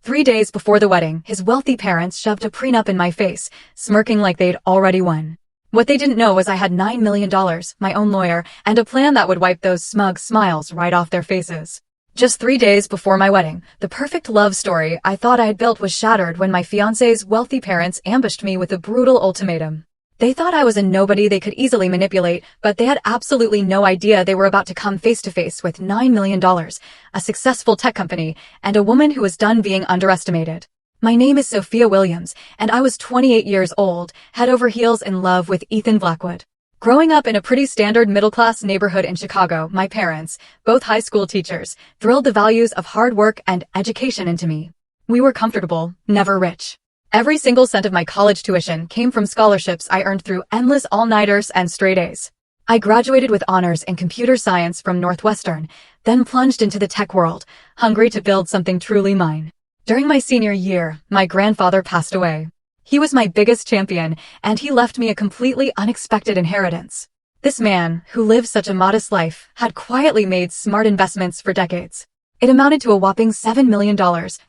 3 days before the wedding, his wealthy parents shoved a prenup in my face, smirking like they'd already won. What they didn't know was I had $9 million, my own lawyer, and a plan that would wipe those smug smiles right off their faces. Just 3 days before my wedding, the perfect love story I thought I had built was shattered when my fiancé's wealthy parents ambushed me with a brutal ultimatum. They thought I was a nobody they could easily manipulate, but they had absolutely no idea they were about to come face to face with $9 million, a successful tech company, and a woman who was done being underestimated. My name is Sophia Williams, and I was 28 years old, head over heels in love with Ethan Blackwood. Growing up in a pretty standard middle-class neighborhood in Chicago, my parents, both high school teachers, drilled the values of hard work and education into me. We were comfortable, never rich. Every single cent of my college tuition came from scholarships I earned through endless all-nighters and straight A's. I graduated with honors in computer science from Northwestern, then plunged into the tech world, hungry to build something truly mine. During my senior year, my grandfather passed away. He was my biggest champion, and he left me a completely unexpected inheritance. This man, who lived such a modest life, had quietly made smart investments for decades. It amounted to a whopping $7 million,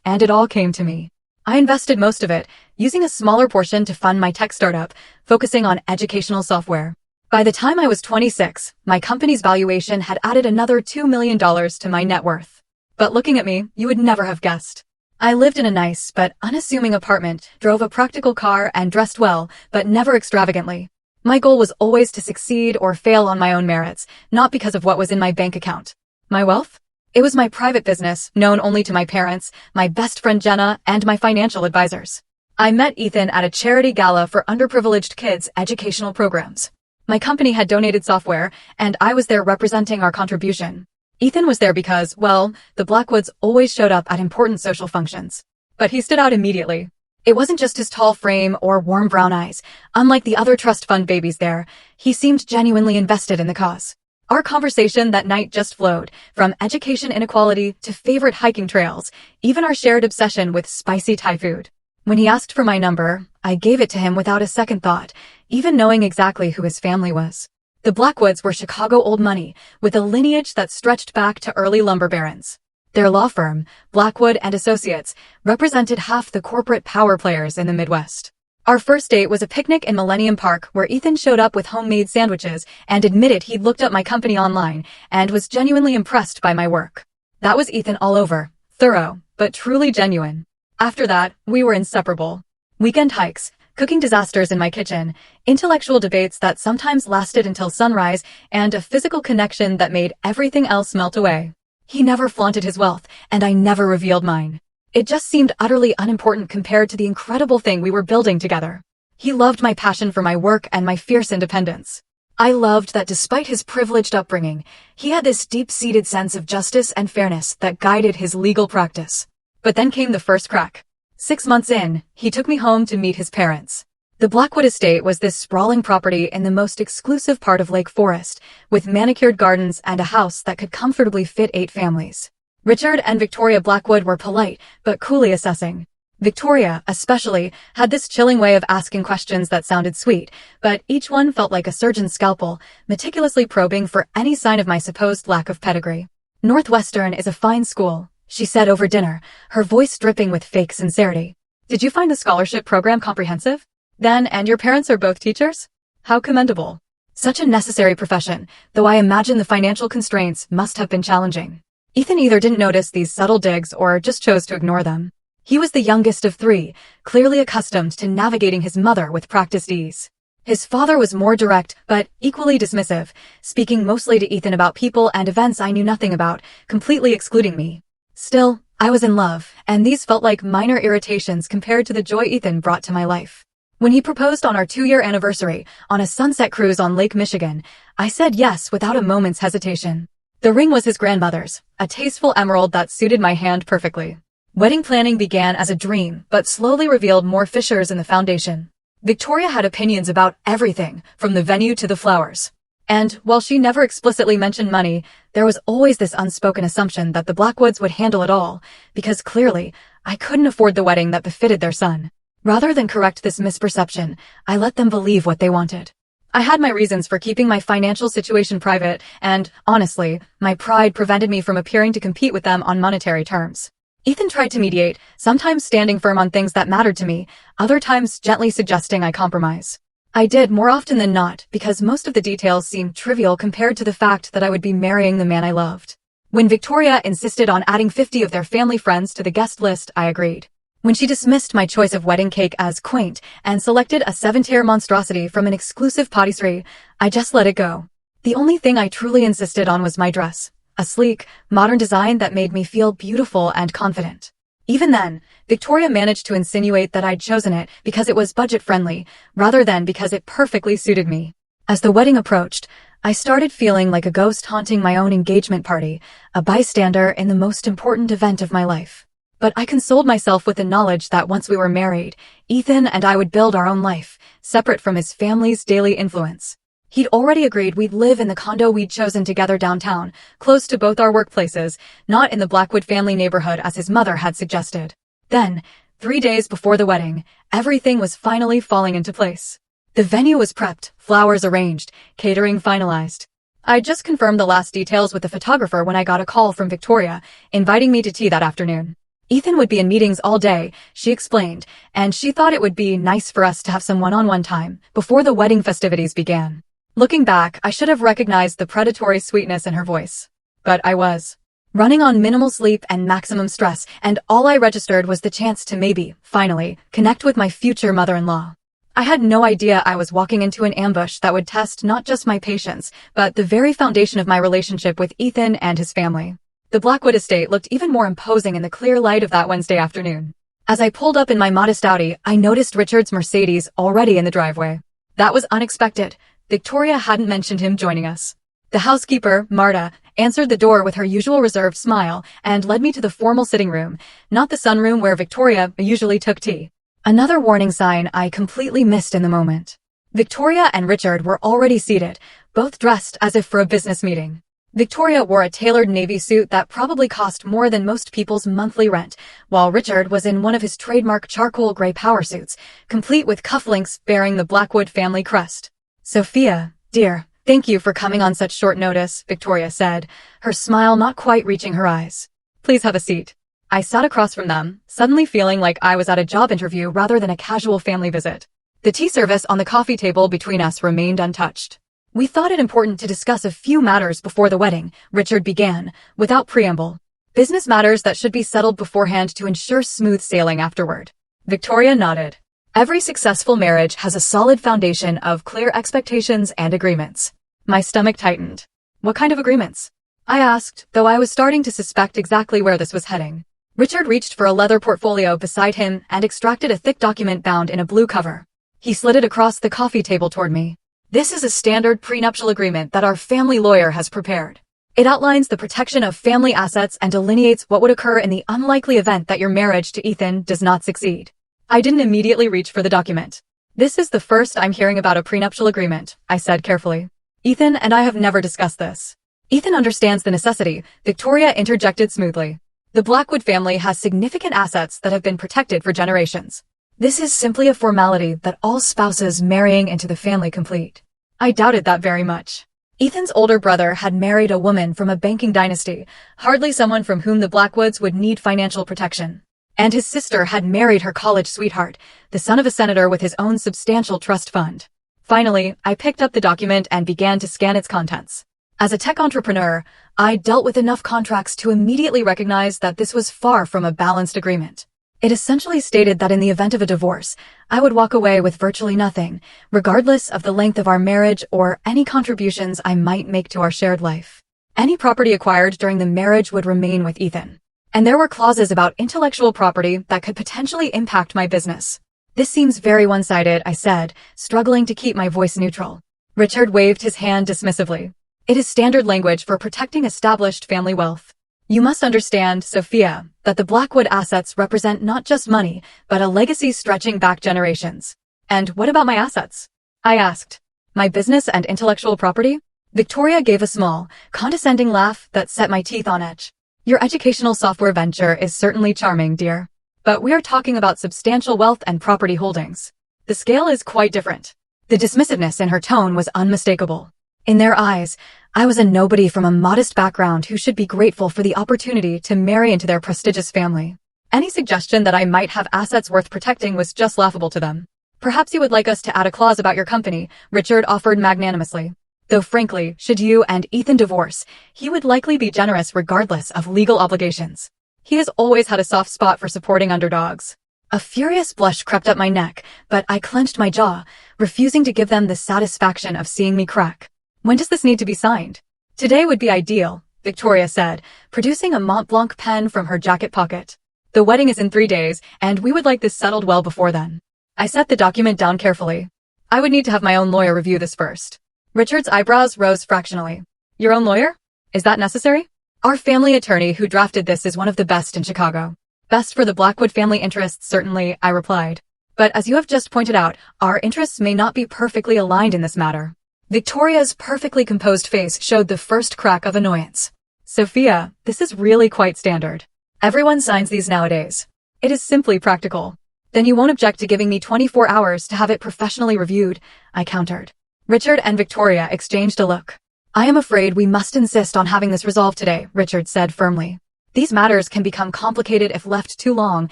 and it all came to me. I invested most of it, using a smaller portion to fund my tech startup, focusing on educational software. By the time I was 26, my company's valuation had added another $2 million to my net worth. But looking at me, you would never have guessed. I lived in a nice but unassuming apartment, drove a practical car, and dressed well, but never extravagantly. My goal was always to succeed or fail on my own merits, not because of what was in my bank account. My wealth? It was my private business, known only to my parents, my best friend Jenna, and my financial advisors. I met Ethan at a charity gala for underprivileged kids' educational programs. My company had donated software, and I was there representing our contribution. Ethan was there because, well, the Blackwoods always showed up at important social functions. But he stood out immediately. It wasn't just his tall frame or warm brown eyes. Unlike the other trust fund babies there, he seemed genuinely invested in the cause. Our conversation that night just flowed, from education inequality to favorite hiking trails, even our shared obsession with spicy Thai food. When he asked for my number, I gave it to him without a second thought, even knowing exactly who his family was. The Blackwoods were Chicago old money, with a lineage that stretched back to early lumber barons. Their law firm, Blackwood and Associates, represented half the corporate power players in the Midwest. Our first date was a picnic in Millennium Park where Ethan showed up with homemade sandwiches and admitted he'd looked up my company online and was genuinely impressed by my work. That was Ethan all over, thorough, but truly genuine. After that, we were inseparable. Weekend hikes, cooking disasters in my kitchen, intellectual debates that sometimes lasted until sunrise, and a physical connection that made everything else melt away. He never flaunted his wealth, and I never revealed mine. It just seemed utterly unimportant compared to the incredible thing we were building together. He loved my passion for my work and my fierce independence. I loved that despite his privileged upbringing, he had this deep-seated sense of justice and fairness that guided his legal practice. But then came the first crack. 6 months in, he took me home to meet his parents. The Blackwood estate was this sprawling property in the most exclusive part of Lake Forest, with manicured gardens and a house that could comfortably fit 8 families. Richard and Victoria Blackwood were polite, but coolly assessing. Victoria, especially, had this chilling way of asking questions that sounded sweet, but each one felt like a surgeon's scalpel, meticulously probing for any sign of my supposed lack of pedigree. Northwestern is a fine school, she said over dinner, her voice dripping with fake sincerity. Did you find the scholarship program comprehensive? Then, and your parents are both teachers? How commendable. Such a necessary profession, though I imagine the financial constraints must have been challenging. Ethan either didn't notice these subtle digs or just chose to ignore them. He was the youngest of 3, clearly accustomed to navigating his mother with practiced ease. His father was more direct, but equally dismissive, speaking mostly to Ethan about people and events I knew nothing about, completely excluding me. Still, I was in love, and these felt like minor irritations compared to the joy Ethan brought to my life. When he proposed on our 2-year anniversary, on a sunset cruise on Lake Michigan, I said yes without a moment's hesitation. The ring was his grandmother's, a tasteful emerald that suited my hand perfectly. Wedding planning began as a dream, but slowly revealed more fissures in the foundation. Victoria had opinions about everything, from the venue to the flowers. And, while she never explicitly mentioned money, there was always this unspoken assumption that the Blackwoods would handle it all, because clearly, I couldn't afford the wedding that befitted their son. Rather than correct this misperception, I let them believe what they wanted. I had my reasons for keeping my financial situation private, and, honestly, my pride prevented me from appearing to compete with them on monetary terms. Ethan tried to mediate, sometimes standing firm on things that mattered to me, other times gently suggesting I compromise. I did more often than not, because most of the details seemed trivial compared to the fact that I would be marrying the man I loved. When Victoria insisted on adding 50 of their family friends to the guest list, I agreed. When she dismissed my choice of wedding cake as quaint and selected a 7-tier monstrosity from an exclusive patisserie, I just let it go. The only thing I truly insisted on was my dress, a sleek, modern design that made me feel beautiful and confident. Even then, Victoria managed to insinuate that I'd chosen it because it was budget-friendly, rather than because it perfectly suited me. As the wedding approached, I started feeling like a ghost haunting my own engagement party, a bystander in the most important event of my life. But I consoled myself with the knowledge that once we were married, Ethan and I would build our own life, separate from his family's daily influence. He'd already agreed we'd live in the condo we'd chosen together downtown, close to both our workplaces, not in the Blackwood family neighborhood as his mother had suggested. Then, 3 days before the wedding, everything was finally falling into place. The venue was prepped, flowers arranged, catering finalized. I'd just confirmed the last details with the photographer when I got a call from Victoria, inviting me to tea that afternoon. Ethan would be in meetings all day, she explained, and she thought it would be nice for us to have some one-on-one time before the wedding festivities began. Looking back, I should have recognized the predatory sweetness in her voice. But I was running on minimal sleep and maximum stress, and all I registered was the chance to maybe, finally, connect with my future mother-in-law. I had no idea I was walking into an ambush that would test not just my patience, but the very foundation of my relationship with Ethan and his family. The Blackwood estate looked even more imposing in the clear light of that Wednesday afternoon. As I pulled up in my modest Audi, I noticed Richard's Mercedes already in the driveway. That was unexpected. Victoria hadn't mentioned him joining us. The housekeeper, Marta, answered the door with her usual reserved smile and led me to the formal sitting room, not the sunroom where Victoria usually took tea. Another warning sign I completely missed in the moment. Victoria and Richard were already seated, both dressed as if for a business meeting. Victoria wore a tailored navy suit that probably cost more than most people's monthly rent, while Richard was in one of his trademark charcoal gray power suits, complete with cufflinks bearing the Blackwood family crest. "Sophia, dear, thank you for coming on such short notice," Victoria said, her smile not quite reaching her eyes. "Please have a seat." I sat across from them, suddenly feeling like I was at a job interview rather than a casual family visit. The tea service on the coffee table between us remained untouched. "We thought it important to discuss a few matters before the wedding," Richard began, without preamble. "Business matters that should be settled beforehand to ensure smooth sailing afterward." Victoria nodded. "Every successful marriage has a solid foundation of clear expectations and agreements." My stomach tightened. "What kind of agreements?" I asked, though I was starting to suspect exactly where this was heading. Richard reached for a leather portfolio beside him and extracted a thick document bound in a blue cover. He slid it across the coffee table toward me. "This is a standard prenuptial agreement that our family lawyer has prepared. It outlines the protection of family assets and delineates what would occur in the unlikely event that your marriage to Ethan does not succeed." I didn't immediately reach for the document. "This is the first I'm hearing about a prenuptial agreement," I said carefully. "Ethan and I have never discussed this." "Ethan understands the necessity," Victoria interjected smoothly. "The Blackwood family has significant assets that have been protected for generations. This is simply a formality that all spouses marrying into the family complete." I doubted that very much. Ethan's older brother had married a woman from a banking dynasty, hardly someone from whom the Blackwoods would need financial protection. And his sister had married her college sweetheart, the son of a senator with his own substantial trust fund. Finally, I picked up the document and began to scan its contents. As a tech entrepreneur, I dealt with enough contracts to immediately recognize that this was far from a balanced agreement. It essentially stated that in the event of a divorce, I would walk away with virtually nothing, regardless of the length of our marriage or any contributions I might make to our shared life. Any property acquired during the marriage would remain with Ethan. And there were clauses about intellectual property that could potentially impact my business. "This seems very one-sided," I said, struggling to keep my voice neutral. Richard waved his hand dismissively. "It is standard language for protecting established family wealth. You must understand, Sophia, that the Blackwood assets represent not just money, but a legacy stretching back generations." "And what about my assets?" I asked. "My business and intellectual property?" Victoria gave a small, condescending laugh that set my teeth on edge. "Your educational software venture is certainly charming, dear. But we are talking about substantial wealth and property holdings. The scale is quite different." The dismissiveness in her tone was unmistakable. In their eyes, I was a nobody from a modest background who should be grateful for the opportunity to marry into their prestigious family. Any suggestion that I might have assets worth protecting was just laughable to them. Perhaps you would like us to add a clause about your company, Richard offered magnanimously. Though frankly, should you and Ethan divorce, he would likely be generous regardless of legal obligations. He has always had a soft spot for supporting underdogs. A furious blush crept up my neck, but I clenched my jaw, refusing to give them the satisfaction of seeing me crack. When does this need to be signed? Today would be ideal, Victoria said, producing a Mont Blanc pen from her jacket pocket. The wedding is in 3 days, and we would like this settled well before then. I set the document down carefully. I would need to have my own lawyer review this first. Richard's eyebrows rose fractionally. Your own lawyer? Is that necessary? Our family attorney who drafted this is one of the best in Chicago. Best for the Blackwood family interests, certainly, I replied. But as you have just pointed out, our interests may not be perfectly aligned in this matter. Victoria's perfectly composed face showed the first crack of annoyance. Sophia, this is really quite standard. Everyone signs these nowadays. It is simply practical. Then you won't object to giving me 24 hours to have it professionally reviewed, I countered. Richard and Victoria exchanged a look. I am afraid we must insist on having this resolved today, Richard said firmly. These matters can become complicated if left too long,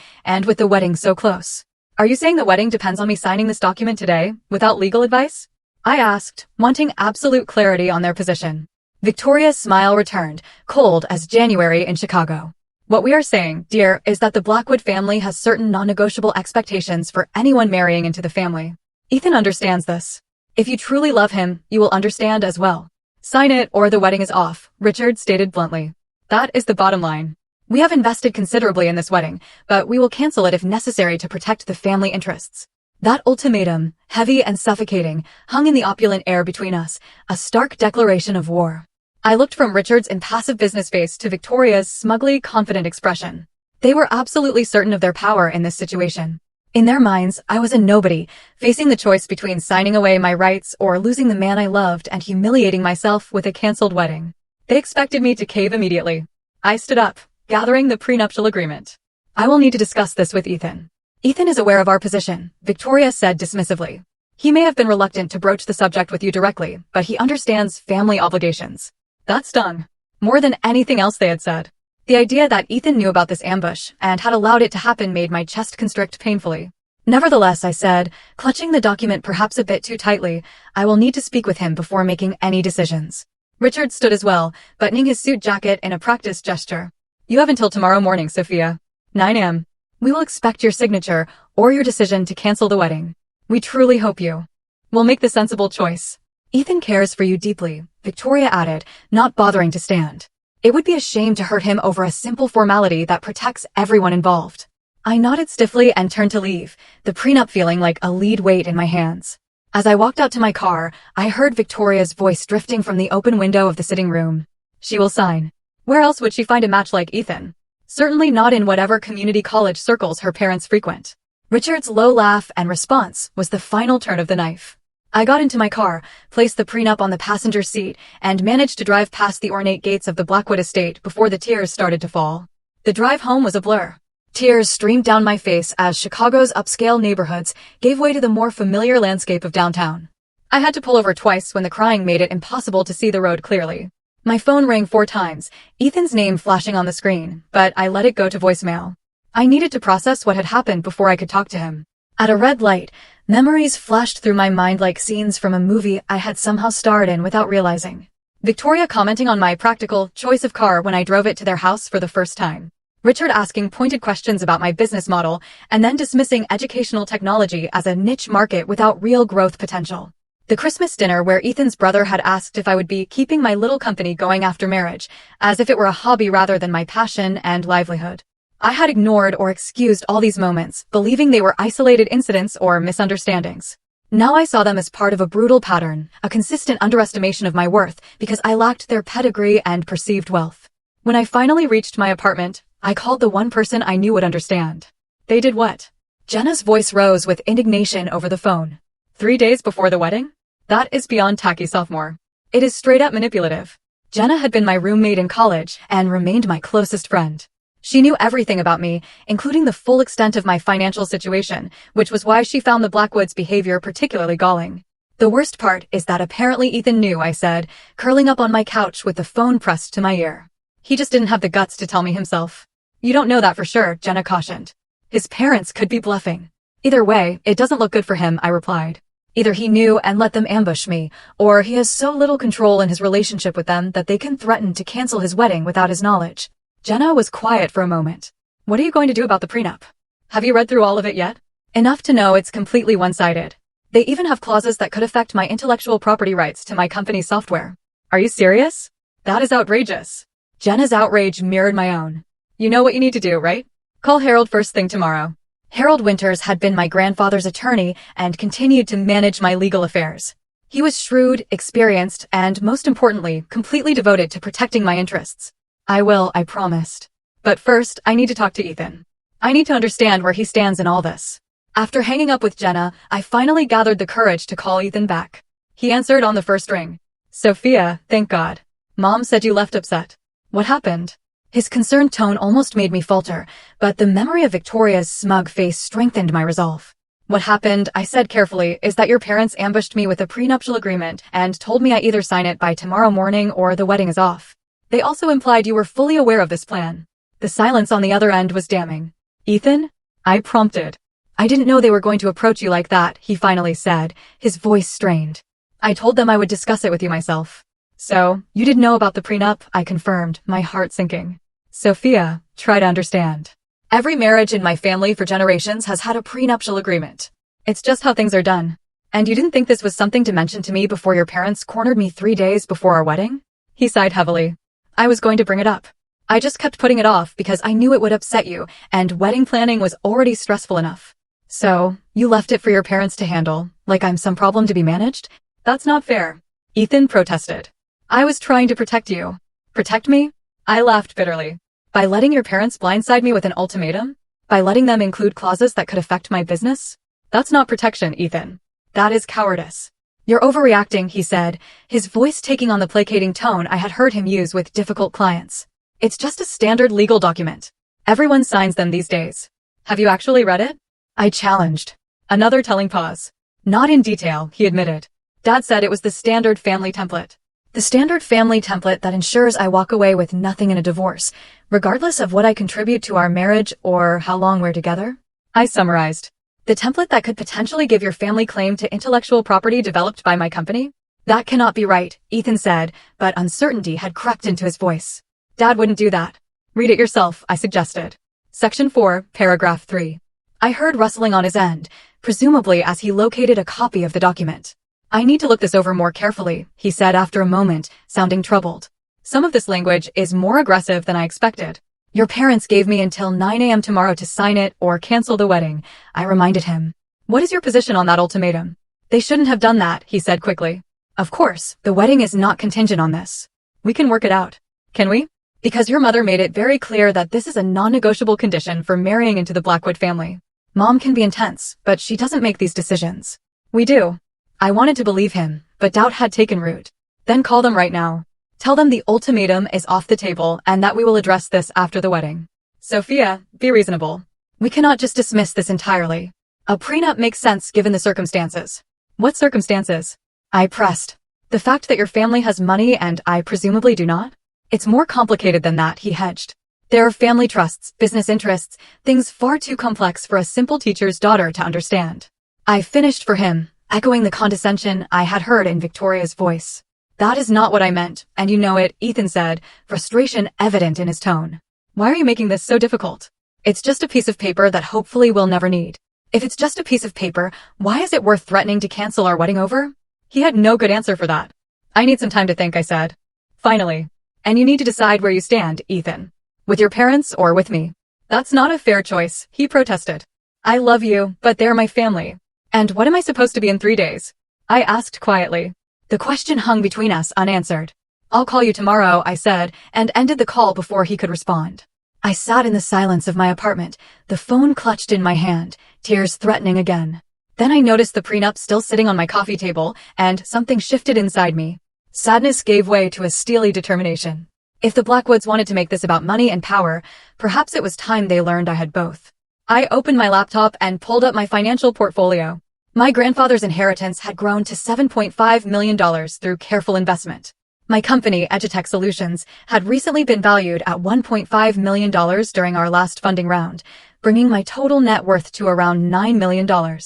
and with the wedding so close. Are you saying the wedding depends on me signing this document today, without legal advice? I asked, wanting absolute clarity on their position. Victoria's smile returned, cold as January in Chicago. What we are saying, dear, is that the Blackwood family has certain non-negotiable expectations for anyone marrying into the family. Ethan understands this. If you truly love him, you will understand as well. Sign it or the wedding is off, Richard stated bluntly. That is the bottom line. We have invested considerably in this wedding, but we will cancel it if necessary to protect the family interests. That ultimatum, heavy and suffocating, hung in the opulent air between us, a stark declaration of war. I looked from Richard's impassive business face to Victoria's smugly confident expression. They were absolutely certain of their power in this situation. In their minds, I was a nobody, facing the choice between signing away my rights or losing the man I loved and humiliating myself with a cancelled wedding. They expected me to cave immediately. I stood up, gathering the prenuptial agreement. I will need to discuss this with Ethan. Ethan is aware of our position, Victoria said dismissively. He may have been reluctant to broach the subject with you directly, but he understands family obligations. That stung. More than anything else they had said. The idea that Ethan knew about this ambush and had allowed it to happen made my chest constrict painfully. Nevertheless, I said, clutching the document perhaps a bit too tightly, I will need to speak with him before making any decisions. Richard stood as well, buttoning his suit jacket in a practiced gesture. You have until tomorrow morning, Sophia. 9 a.m. We will expect your signature or your decision to cancel the wedding. We truly hope you will make the sensible choice. Ethan cares for you deeply, Victoria added, not bothering to stand. It would be a shame to hurt him over a simple formality that protects everyone involved. I nodded stiffly and turned to leave, the prenup feeling like a lead weight in my hands. As I walked out to my car, I heard Victoria's voice drifting from the open window of the sitting room. She will sign. Where else would she find a match like Ethan? Certainly not in whatever community college circles her parents frequent. Richard's low laugh and response was the final turn of the knife. I got into my car, placed the prenup on the passenger seat, and managed to drive past the ornate gates of the Blackwood estate before the tears started to fall. The drive home was a blur. Tears streamed down my face as Chicago's upscale neighborhoods gave way to the more familiar landscape of downtown. I had to pull over twice when the crying made it impossible to see the road clearly. My phone rang 4 times, Ethan's name flashing on the screen, but I let it go to voicemail. I needed to process what had happened before I could talk to him. At a red light, memories flashed through my mind like scenes from a movie I had somehow starred in without realizing. Victoria commenting on my practical choice of car when I drove it to their house for the first time. Richard asking pointed questions about my business model and then dismissing educational technology as a niche market without real growth potential. The Christmas dinner where Ethan's brother had asked if I would be keeping my little company going after marriage, as if it were a hobby rather than my passion and livelihood. I had ignored or excused all these moments, believing they were isolated incidents or misunderstandings. Now I saw them as part of a brutal pattern, a consistent underestimation of my worth because I lacked their pedigree and perceived wealth. When I finally reached my apartment, I called the one person I knew would understand. They did what? Jenna's voice rose with indignation over the phone. 3 days before the wedding? That is beyond tacky, sophomore. It is straight up manipulative. Jenna had been my roommate in college and remained my closest friend. She knew everything about me, including the full extent of my financial situation, which was why she found the Blackwoods' behavior particularly galling. The worst part is that apparently Ethan knew, I said, curling up on my couch with the phone pressed to my ear. He just didn't have the guts to tell me himself. You don't know that for sure, Jenna cautioned. His parents could be bluffing. Either way, it doesn't look good for him, I replied. Either he knew and let them ambush me, or he has so little control in his relationship with them that they can threaten to cancel his wedding without his knowledge. Jenna was quiet for a moment. What are you going to do about the prenup? Have you read through all of it yet? Enough to know it's completely one-sided. They even have clauses that could affect my intellectual property rights to my company's software. Are you serious? That is outrageous. Jenna's outrage mirrored my own. You know what you need to do, right? Call Harold first thing tomorrow. Harold Winters had been my grandfather's attorney and continued to manage my legal affairs. He was shrewd, experienced, and most importantly, completely devoted to protecting my interests. I will, I promised. But first, I need to talk to Ethan. I need to understand where he stands in all this. After hanging up with Jenna, I finally gathered the courage to call Ethan back. He answered on the first ring. Sophia, thank God. Mom said you left upset. What happened? His concerned tone almost made me falter, but the memory of Victoria's smug face strengthened my resolve. What happened, I said carefully, is that your parents ambushed me with a prenuptial agreement and told me I either sign it by tomorrow morning or the wedding is off. They also implied you were fully aware of this plan. The silence on the other end was damning. Ethan? I prompted. I didn't know they were going to approach you like that, he finally said, his voice strained. I told them I would discuss it with you myself. So, you did know about the prenup, I confirmed, my heart sinking. Sophia, try to understand. Every marriage in my family for generations has had a prenuptial agreement. It's just how things are done. And you didn't think this was something to mention to me before your parents cornered me 3 days before our wedding? He sighed heavily. I was going to bring it up. I just kept putting it off because I knew it would upset you, and wedding planning was already stressful enough. So, you left it for your parents to handle, like I'm some problem to be managed? That's not fair. Ethan protested. I was trying to protect you. Protect me? I laughed bitterly. By letting your parents blindside me with an ultimatum? By letting them include clauses that could affect my business? That's not protection, Ethan. That is cowardice. You're overreacting, he said, his voice taking on the placating tone I had heard him use with difficult clients. It's just a standard legal document. Everyone signs them these days. Have you actually read it? I challenged. Another telling pause. Not in detail, he admitted. Dad said it was the standard family template. The standard family template that ensures I walk away with nothing in a divorce, regardless of what I contribute to our marriage or how long we're together? I summarized. The template that could potentially give your family claim to intellectual property developed by my company? That cannot be right, Ethan said, but uncertainty had crept into his voice. Dad wouldn't do that. Read it yourself, I suggested. Section 4, paragraph 3. I heard rustling on his end, presumably as he located a copy of the document. I need to look this over more carefully, he said after a moment, sounding troubled. Some of this language is more aggressive than I expected. Your parents gave me until 9 a.m. tomorrow to sign it or cancel the wedding, I reminded him. What is your position on that ultimatum? They shouldn't have done that, he said quickly. Of course, the wedding is not contingent on this. We can work it out. Can we? Because your mother made it very clear that this is a non-negotiable condition for marrying into the Blackwood family. Mom can be intense, but she doesn't make these decisions. We do. I wanted to believe him, but doubt had taken root. Then call them right now. Tell them the ultimatum is off the table and that we will address this after the wedding. Sophia, be reasonable. We cannot just dismiss this entirely. A prenup makes sense given the circumstances. What circumstances? I pressed. The fact that your family has money and I presumably do not? It's more complicated than that, he hedged. There are family trusts, business interests, things far too complex for a simple teacher's daughter to understand. I finished for him, echoing the condescension I had heard in Victoria's voice. That is not what I meant, and you know it, Ethan said, frustration evident in his tone. Why are you making this so difficult? It's just a piece of paper that hopefully we'll never need. If it's just a piece of paper, why is it worth threatening to cancel our wedding over? He had no good answer for that. I need some time to think, I said. Finally. And you need to decide where you stand, Ethan. With your parents or with me? That's not a fair choice, he protested. I love you, but they're my family. And what am I supposed to be in 3 days? I asked quietly. The question hung between us unanswered. I'll call you tomorrow, I said, and ended the call before he could respond. I sat in the silence of my apartment, the phone clutched in my hand, tears threatening again. Then I noticed the prenup still sitting on my coffee table, and something shifted inside me. Sadness gave way to a steely determination. If the Blackwoods wanted to make this about money and power, perhaps it was time they learned I had both. I opened my laptop and pulled up my financial portfolio. My grandfather's inheritance had grown to $7.5 million through careful investment. My company, Edutech Solutions, had recently been valued at $1.5 million during our last funding round, bringing my total net worth to around $9 million.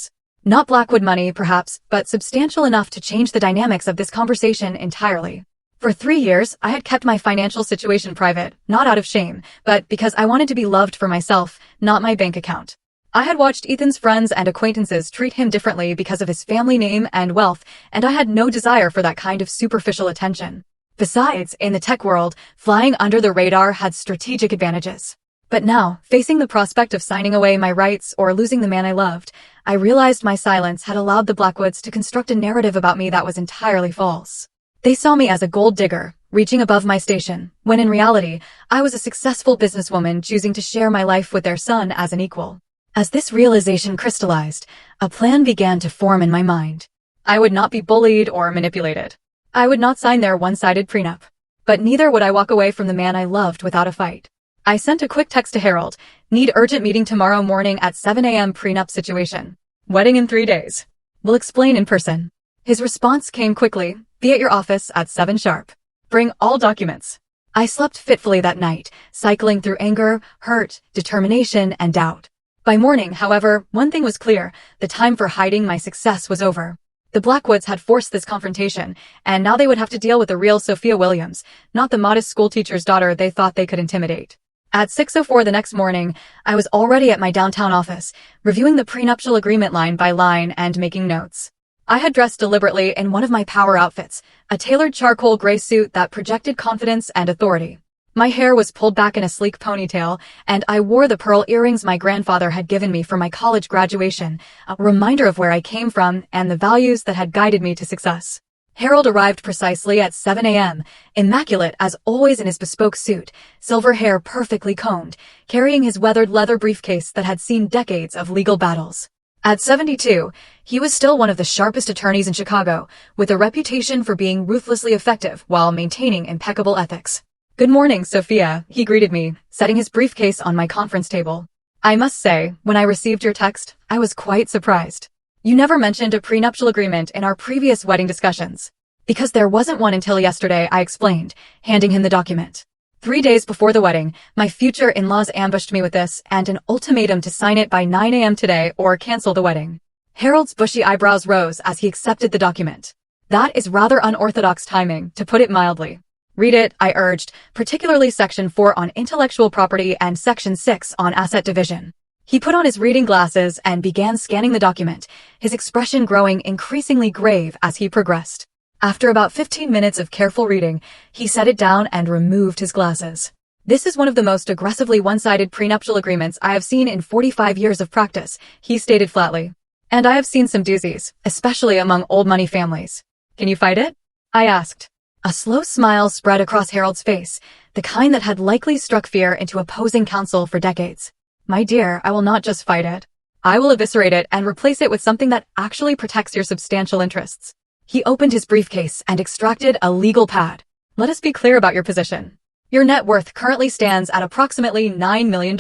Not Blackwood money, perhaps, but substantial enough to change the dynamics of this conversation entirely. For 3 years, I had kept my financial situation private, not out of shame, but because I wanted to be loved for myself, not my bank account. I had watched Ethan's friends and acquaintances treat him differently because of his family name and wealth, and I had no desire for that kind of superficial attention. Besides, in the tech world, flying under the radar had strategic advantages. But now, facing the prospect of signing away my rights or losing the man I loved, I realized my silence had allowed the Blackwoods to construct a narrative about me that was entirely false. They saw me as a gold digger, reaching above my station, when in reality, I was a successful businesswoman choosing to share my life with their son as an equal. As this realization crystallized, a plan began to form in my mind. I would not be bullied or manipulated. I would not sign their one-sided prenup. But neither would I walk away from the man I loved without a fight. I sent a quick text to Harold. Need urgent meeting tomorrow morning at 7 a.m. prenup situation. Wedding in 3 days. We'll explain in person. His response came quickly. Be at your office at 7 sharp. Bring all documents. I slept fitfully that night, cycling through anger, hurt, determination, and doubt. By morning, however, one thing was clear. The time for hiding my success was over. The Blackwoods had forced this confrontation, and now they would have to deal with the real Sophia Williams, not the modest schoolteacher's daughter they thought they could intimidate. At 6:04 the next morning, I was already at my downtown office, reviewing the prenuptial agreement line by line and making notes. I had dressed deliberately in one of my power outfits, a tailored charcoal gray suit that projected confidence and authority. My hair was pulled back in a sleek ponytail, and I wore the pearl earrings my grandfather had given me for my college graduation, a reminder of where I came from and the values that had guided me to success. Harold arrived precisely at 7 a.m., immaculate as always in his bespoke suit, silver hair perfectly combed, carrying his weathered leather briefcase that had seen decades of legal battles. At 72, he was still one of the sharpest attorneys in Chicago, with a reputation for being ruthlessly effective while maintaining impeccable ethics. Good morning, Sophia, he greeted me, setting his briefcase on my conference table. I must say, when I received your text, I was quite surprised. You never mentioned a prenuptial agreement in our previous wedding discussions. Because there wasn't one until yesterday, I explained, handing him the document. 3 days before the wedding, my future in-laws ambushed me with this and an ultimatum to sign it by 9 a.m. today or cancel the wedding. Harold's bushy eyebrows rose as he accepted the document. That is rather unorthodox timing, to put it mildly. Read it, I urged, particularly Section 4 on intellectual property and Section 6 on asset division. He put on his reading glasses and began scanning the document, his expression growing increasingly grave as he progressed. After about 15 minutes of careful reading, he set it down and removed his glasses. This is one of the most aggressively one-sided prenuptial agreements I have seen in 45 years of practice, he stated flatly. And I have seen some doozies, especially among old money families. Can you fight it? I asked. A slow smile spread across Harold's face, the kind that had likely struck fear into opposing counsel for decades. My dear, I will not just fight it. I will eviscerate it and replace it with something that actually protects your substantial interests. He opened his briefcase and extracted a legal pad. Let us be clear about your position. Your net worth currently stands at approximately $9 million.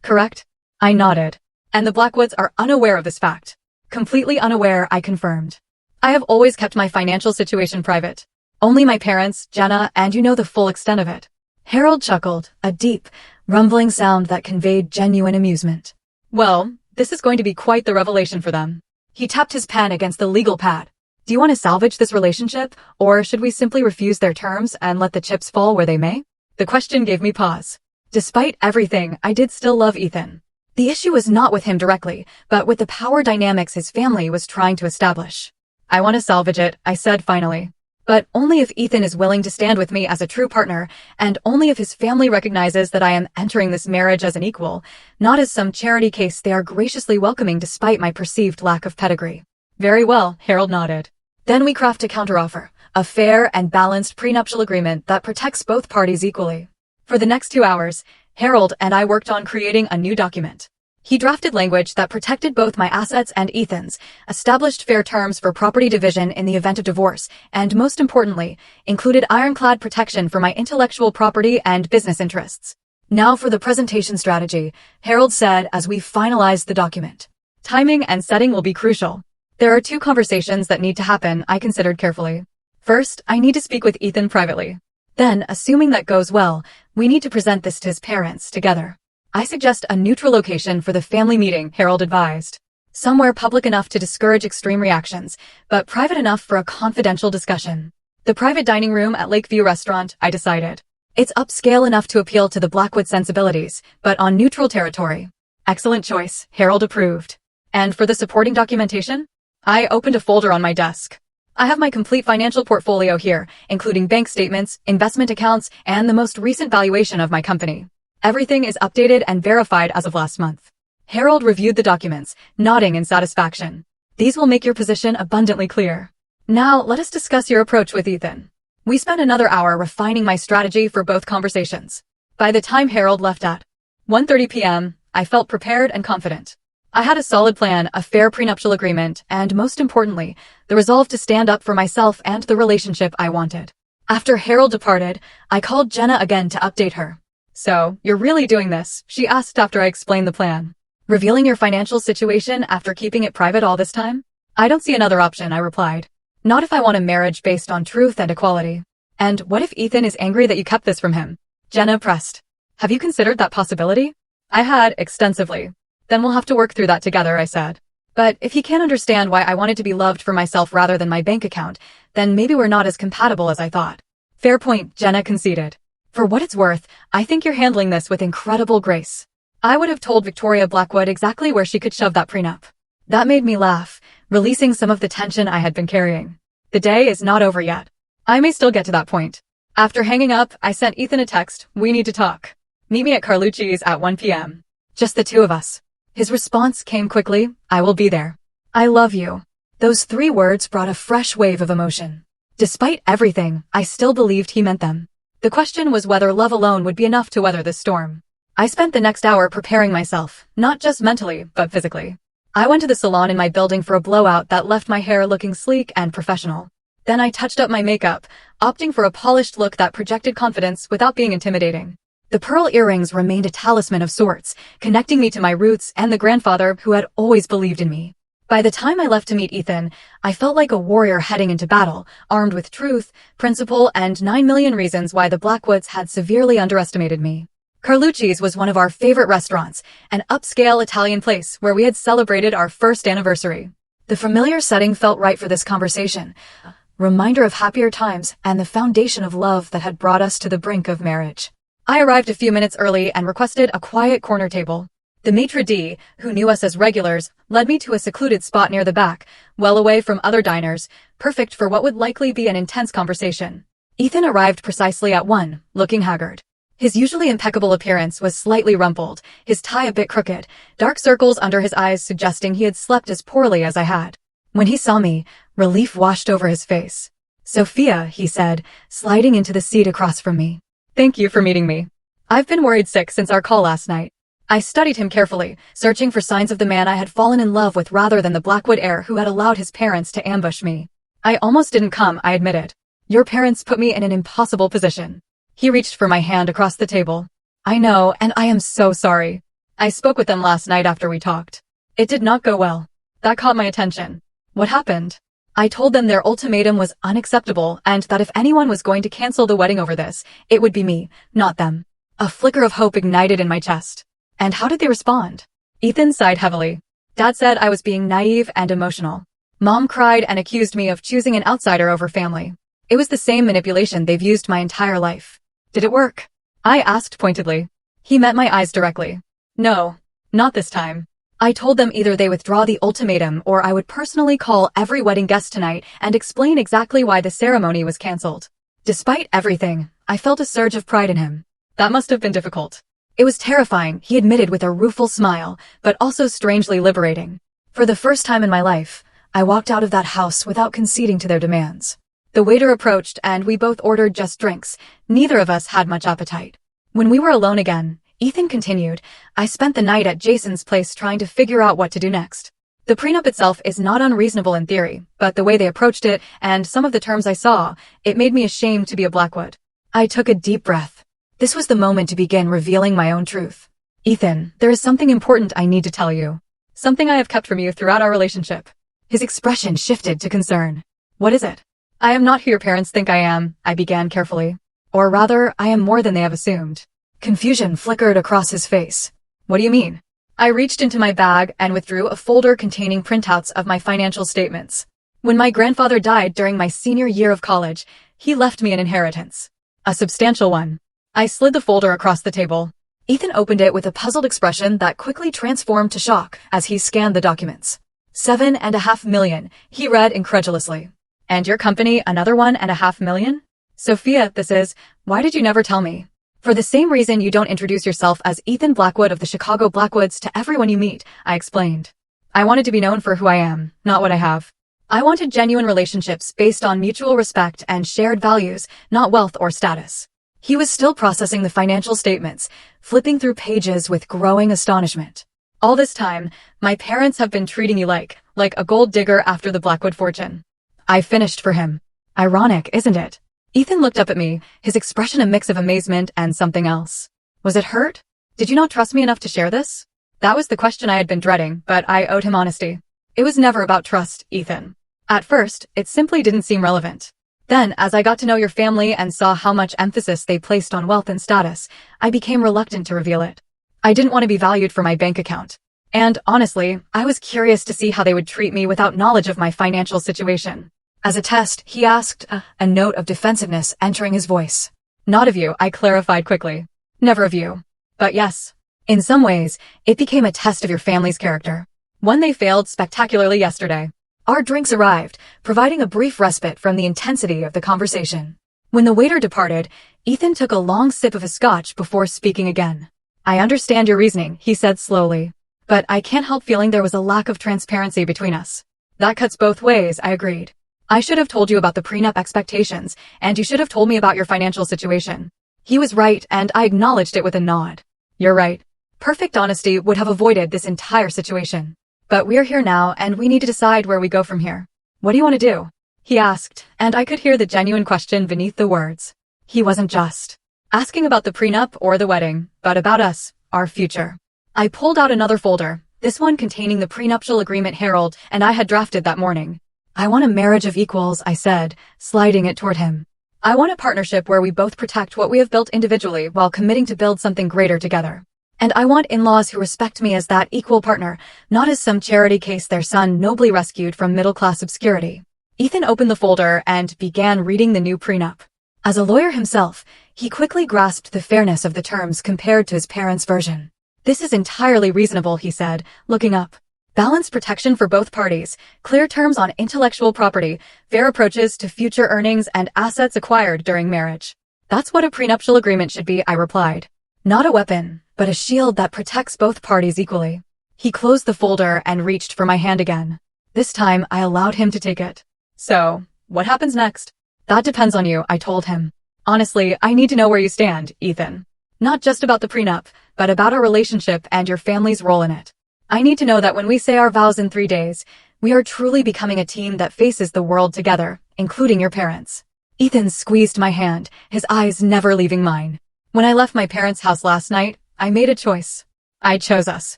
Correct? I nodded. And the Blackwoods are unaware of this fact. Completely unaware, I confirmed. I have always kept my financial situation private. Only my parents, Jenna, and you know the full extent of it. Harold chuckled, a deep, rumbling sound that conveyed genuine amusement. Well, this is going to be quite the revelation for them. He tapped his pen against the legal pad. Do you want to salvage this relationship, or should we simply refuse their terms and let the chips fall where they may? The question gave me pause. Despite everything, I did still love Ethan. The issue was not with him directly, but with the power dynamics his family was trying to establish. I want to salvage it, I said finally. But only if Ethan is willing to stand with me as a true partner, and only if his family recognizes that I am entering this marriage as an equal, not as some charity case they are graciously welcoming despite my perceived lack of pedigree. Very well, Harold nodded. Then we craft a counteroffer, a fair and balanced prenuptial agreement that protects both parties equally. For the next 2 hours, Harold and I worked on creating a new document. He drafted language that protected both my assets and Ethan's, established fair terms for property division in the event of divorce, and most importantly, included ironclad protection for my intellectual property and business interests. Now for the presentation strategy, Harold said as we finalized the document. Timing and setting will be crucial. There are two conversations that need to happen I considered carefully. First, I need to speak with Ethan privately. Then, assuming that goes well, we need to present this to his parents together. I suggest a neutral location for the family meeting, Harold advised. Somewhere public enough to discourage extreme reactions, but private enough for a confidential discussion. The private dining room at Lakeview Restaurant, I decided. It's upscale enough to appeal to the Blackwood sensibilities, but on neutral territory. Excellent choice, Harold approved. And for the supporting documentation? I opened a folder on my desk. I have my complete financial portfolio here, including bank statements, investment accounts, and the most recent valuation of my company. Everything is updated and verified as of last month. Harold reviewed the documents, nodding in satisfaction. These will make your position abundantly clear. Now, let us discuss your approach with Ethan. We spent another hour refining my strategy for both conversations. By the time Harold left at 1:30 p.m., I felt prepared and confident. I had a solid plan, a fair prenuptial agreement, and most importantly, the resolve to stand up for myself and the relationship I wanted. After Harold departed, I called Jenna again to update her. "So, you're really doing this?" she asked after I explained the plan. "Revealing your financial situation after keeping it private all this time?" "I don't see another option," I replied. "Not if I want a marriage based on truth and equality." "And what if Ethan is angry that you kept this from him?" Jenna pressed. "Have you considered that possibility?" "I had, extensively." "Then we'll have to work through that together," I said. "But if he can't understand why I wanted to be loved for myself rather than my bank account, then maybe we're not as compatible as I thought." "Fair point," Jenna conceded. "For what it's worth, I think you're handling this with incredible grace." I would have told Victoria Blackwood exactly where she could shove that prenup. That made me laugh, releasing some of the tension I had been carrying. The day is not over yet. I may still get to that point. After hanging up, I sent Ethan a text, "We need to talk. Meet me at Carlucci's at 1 p.m. Just the two of us." His response came quickly, "I will be there." "I love you." Those 3 words brought a fresh wave of emotion. Despite everything, I still believed he meant them. The question was whether love alone would be enough to weather this storm. I spent the next hour preparing myself, not just mentally, but physically. I went to the salon in my building for a blowout that left my hair looking sleek and professional. Then I touched up my makeup, opting for a polished look that projected confidence without being intimidating. The pearl earrings remained a talisman of sorts, connecting me to my roots and the grandfather who had always believed in me. By the time I left to meet Ethan, I felt like a warrior heading into battle, armed with truth, principle, and 9 million reasons why the Blackwoods had severely underestimated me. Carlucci's was one of our favorite restaurants, an upscale Italian place where we had celebrated our first anniversary. The familiar setting felt right for this conversation, a reminder of happier times and the foundation of love that had brought us to the brink of marriage. I arrived a few minutes early and requested a quiet corner table. The maitre d', who knew us as regulars, led me to a secluded spot near the back, well away from other diners, perfect for what would likely be an intense conversation. Ethan arrived precisely at 1, looking haggard. His usually impeccable appearance was slightly rumpled, his tie a bit crooked, dark circles under his eyes suggesting he had slept as poorly as I had. When he saw me, relief washed over his face. "Sophia," he said, sliding into the seat across from me. "Thank you for meeting me. I've been worried sick since our call last night." I studied him carefully, searching for signs of the man I had fallen in love with rather than the Blackwood heir who had allowed his parents to ambush me. "I almost didn't come," I admitted. "Your parents put me in an impossible position." He reached for my hand across the table. "I know, and I am so sorry. I spoke with them last night after we talked. It did not go well. That caught my attention." "What happened?" "I told them their ultimatum was unacceptable and that if anyone was going to cancel the wedding over this, it would be me, not them." A flicker of hope ignited in my chest. "And how did they respond?" Ethan sighed heavily. "Dad said I was being naive and emotional. Mom cried and accused me of choosing an outsider over family. It was the same manipulation they've used my entire life." "Did it work?" I asked pointedly. He met my eyes directly. "No, not this time. I told them either they withdraw the ultimatum or I would personally call every wedding guest tonight and explain exactly why the ceremony was canceled." Despite everything, I felt a surge of pride in him. That must have been difficult. It was terrifying, he admitted with a rueful smile, but also strangely liberating. For the first time in my life, I walked out of that house without conceding to their demands. The waiter approached and we both ordered just drinks. Neither of us had much appetite. When we were alone again, Ethan continued, "I spent the night at Jason's place trying to figure out what to do next. The prenup itself is not unreasonable in theory, but the way they approached it and some of the terms I saw, it made me ashamed to be a Blackwood." I took a deep breath. This was the moment to begin revealing my own truth. "Ethan, there is something important I need to tell you. Something I have kept from you throughout our relationship." His expression shifted to concern. What is it? I am not who your parents think I am, I began carefully. Or rather, I am more than they have assumed. Confusion flickered across his face. What do you mean? I reached into my bag and withdrew a folder containing printouts of my financial statements. When my grandfather died during my senior year of college, he left me an inheritance. A substantial one. I slid the folder across the table. Ethan opened it with a puzzled expression that quickly transformed to shock as he scanned the documents. $7.5 million, he read incredulously. And your company another $1.5 million? Sophia, this is, why did you never tell me? For the same reason you don't introduce yourself as Ethan Blackwood of the Chicago Blackwoods to everyone you meet, I explained. I wanted to be known for who I am, not what I have. I wanted genuine relationships based on mutual respect and shared values, not wealth or status. He was still processing the financial statements, flipping through pages with growing astonishment. All this time, my parents have been treating you like a gold digger after the Blackwood fortune. I finished for him. Ironic, isn't it? Ethan looked up at me, his expression a mix of amazement and something else. Was it hurt? Did you not trust me enough to share this? That was the question I had been dreading, but I owed him honesty. It was never about trust, Ethan. At first, it simply didn't seem relevant. Then, as I got to know your family and saw how much emphasis they placed on wealth and status, I became reluctant to reveal it. I didn't want to be valued for my bank account. And, honestly, I was curious to see how they would treat me without knowledge of my financial situation. As a test, he asked, a note of defensiveness entering his voice. Not of you, I clarified quickly. Never of you. But yes. In some ways, it became a test of your family's character. One they failed spectacularly yesterday. Our drinks arrived, providing a brief respite from the intensity of the conversation. When the waiter departed, Ethan took a long sip of his scotch before speaking again. I understand your reasoning, he said slowly. But I can't help feeling there was a lack of transparency between us. That cuts both ways, I agreed. I should have told you about the prenup expectations, and you should have told me about your financial situation. He was right, and I acknowledged it with a nod. You're right. Perfect honesty would have avoided this entire situation. But we're here now, and we need to decide where we go from here. What do you want to do? He asked, and I could hear the genuine question beneath the words. He wasn't just asking about the prenup or the wedding, but about us, our future. I pulled out another folder, this one containing the prenuptial agreement Harold and I had drafted that morning. I want a marriage of equals, I said, sliding it toward him. I want a partnership where we both protect what we have built individually while committing to build something greater together. And I want in-laws who respect me as that equal partner, not as some charity case their son nobly rescued from middle-class obscurity. Ethan opened the folder and began reading the new prenup. As a lawyer himself, he quickly grasped the fairness of the terms compared to his parents' version. This is entirely reasonable, he said, looking up. Balanced protection for both parties, clear terms on intellectual property, fair approaches to future earnings and assets acquired during marriage. That's what a prenuptial agreement should be, I replied. Not a weapon, but a shield that protects both parties equally. He closed the folder and reached for my hand again. This time, I allowed him to take it. So, what happens next? That depends on you, I told him. Honestly, I need to know where you stand, Ethan. Not just about the prenup, but about our relationship and your family's role in it. I need to know that when we say our vows in 3 days, we are truly becoming a team that faces the world together, including your parents. Ethan squeezed my hand, his eyes never leaving mine. When I left my parents' house last night, I made a choice. I chose us.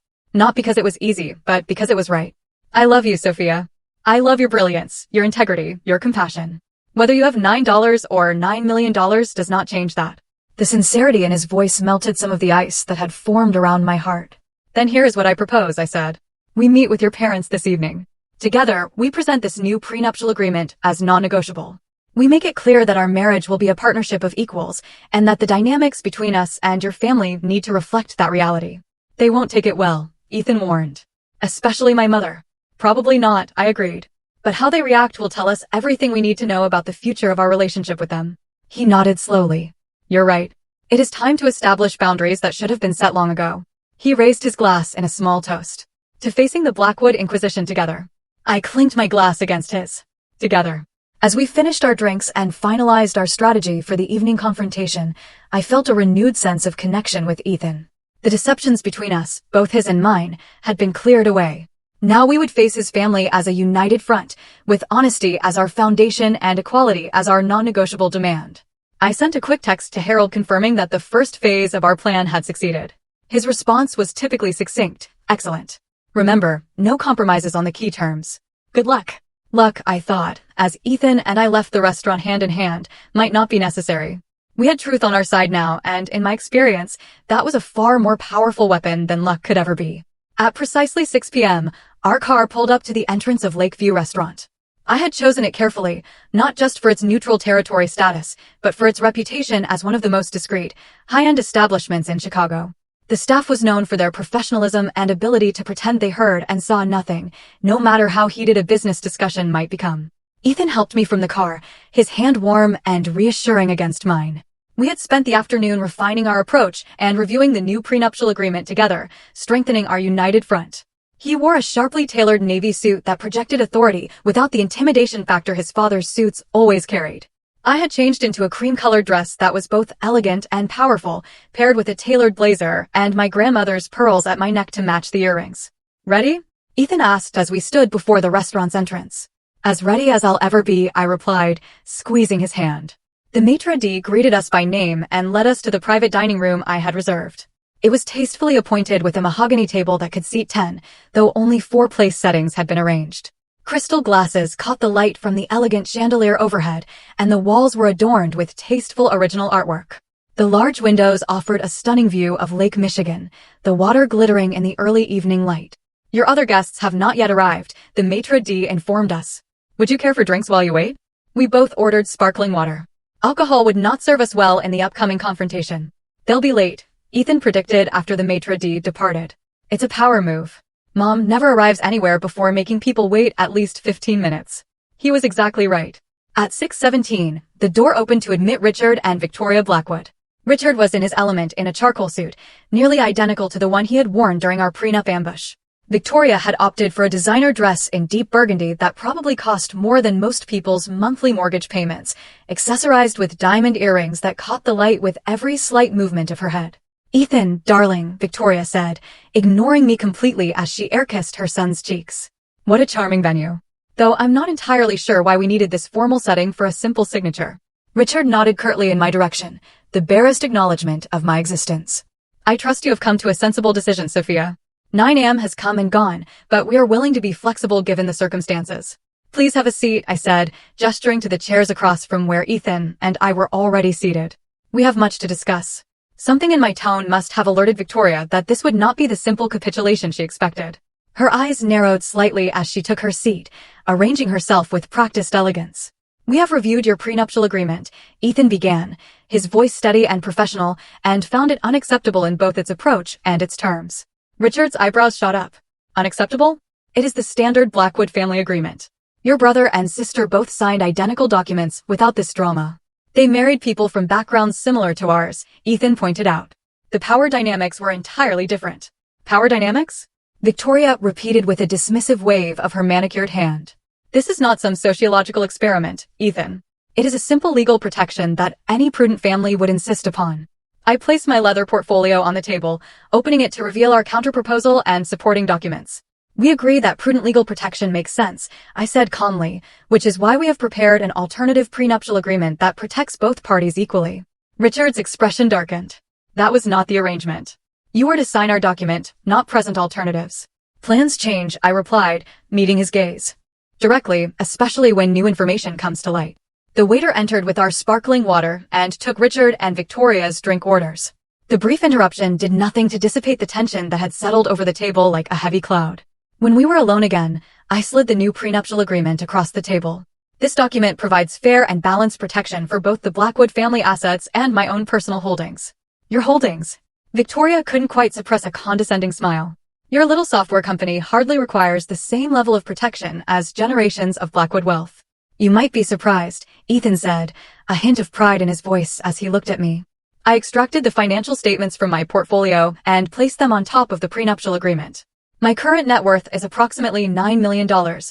Not because it was easy, but because it was right. I love you, Sophia. I love your brilliance, your integrity, your compassion. Whether you have $9 or $9 million does not change that. The sincerity in his voice melted some of the ice that had formed around my heart. Then here is what I propose, I said. We meet with your parents this evening. Together, we present this new prenuptial agreement as non-negotiable. We make it clear that our marriage will be a partnership of equals, and that the dynamics between us and your family need to reflect that reality. They won't take it well, Ethan warned. Especially my mother. Probably not, I agreed. But how they react will tell us everything we need to know about the future of our relationship with them. He nodded slowly. You're right. It is time to establish boundaries that should have been set long ago. He raised his glass in a small toast. To facing the Blackwood Inquisition together. I clinked my glass against his. Together. As we finished our drinks and finalized our strategy for the evening confrontation, I felt a renewed sense of connection with Ethan. The deceptions between us, both his and mine, had been cleared away. Now we would face his family as a united front, with honesty as our foundation and equality as our non-negotiable demand. I sent a quick text to Harold confirming that the first phase of our plan had succeeded. His response was typically succinct. Excellent. Remember, no compromises on the key terms. Good luck. Luck, I thought, as Ethan and I left the restaurant hand in hand, might not be necessary. We had truth on our side now, and in my experience, that was a far more powerful weapon than luck could ever be. At precisely 6 p.m., our car pulled up to the entrance of Lakeview Restaurant. I had chosen it carefully, not just for its neutral territory status, but for its reputation as one of the most discreet, high-end establishments in Chicago. The staff was known for their professionalism and ability to pretend they heard and saw nothing, no matter how heated a business discussion might become. Ethan helped me from the car, his hand warm and reassuring against mine. We had spent the afternoon refining our approach and reviewing the new prenuptial agreement together, strengthening our united front. He wore a sharply tailored navy suit that projected authority without the intimidation factor his father's suits always carried. I had changed into a cream-colored dress that was both elegant and powerful, paired with a tailored blazer and my grandmother's pearls at my neck to match the earrings. Ready? Ethan asked as we stood before the restaurant's entrance. As ready as I'll ever be, I replied, squeezing his hand. The maitre d' greeted us by name and led us to the private dining room I had reserved. It was tastefully appointed with a mahogany table that could seat 10, though only 4 place settings had been arranged. Crystal glasses caught the light from the elegant chandelier overhead, and the walls were adorned with tasteful original artwork. The large windows offered a stunning view of Lake Michigan, the water glittering in the early evening light. Your other guests have not yet arrived, the maitre d' informed us. Would you care for drinks while you wait? We both ordered sparkling water. Alcohol would not serve us well in the upcoming confrontation. They'll be late, Ethan predicted after the maitre d' departed. It's a power move. Mom never arrives anywhere before making people wait at least 15 minutes. He was exactly right. At 6:17, the door opened to admit Richard and Victoria Blackwood. Richard was in his element in a charcoal suit, nearly identical to the one he had worn during our prenup ambush. Victoria had opted for a designer dress in deep burgundy that probably cost more than most people's monthly mortgage payments, accessorized with diamond earrings that caught the light with every slight movement of her head. Ethan, darling, Victoria said, ignoring me completely as she air-kissed her son's cheeks. What a charming venue. Though I'm not entirely sure why we needed this formal setting for a simple signature. Richard nodded curtly in my direction, the barest acknowledgement of my existence. I trust you have come to a sensible decision, Sophia. 9 a.m. has come and gone, but we are willing to be flexible given the circumstances. Please have a seat, I said, gesturing to the chairs across from where Ethan and I were already seated. We have much to discuss. Something in my tone must have alerted Victoria that this would not be the simple capitulation she expected. Her eyes narrowed slightly as she took her seat, arranging herself with practiced elegance. We have reviewed your prenuptial agreement, Ethan began, his voice steady and professional, and found it unacceptable in both its approach and its terms. Richard's eyebrows shot up. Unacceptable? It is the standard Blackwood family agreement. Your brother and sister both signed identical documents without this drama. They married people from backgrounds similar to ours, Ethan pointed out. The power dynamics were entirely different. Power dynamics? Victoria repeated with a dismissive wave of her manicured hand. This is not some sociological experiment, Ethan. It is a simple legal protection that any prudent family would insist upon. I placed my leather portfolio on the table, opening it to reveal our counterproposal and supporting documents. We agree that prudent legal protection makes sense, I said calmly, which is why we have prepared an alternative prenuptial agreement that protects both parties equally. Richard's expression darkened. That was not the arrangement. You were to sign our document, not present alternatives. Plans change, I replied, meeting his gaze. Directly, especially when new information comes to light. The waiter entered with our sparkling water and took Richard and Victoria's drink orders. The brief interruption did nothing to dissipate the tension that had settled over the table like a heavy cloud. When we were alone again, I slid the new prenuptial agreement across the table. This document provides fair and balanced protection for both the Blackwood family assets and my own personal holdings. Your holdings? Victoria couldn't quite suppress a condescending smile. Your little software company hardly requires the same level of protection as generations of Blackwood wealth. You might be surprised, Ethan said, a hint of pride in his voice as he looked at me. I extracted the financial statements from my portfolio and placed them on top of the prenuptial agreement. My current net worth is approximately $9 million,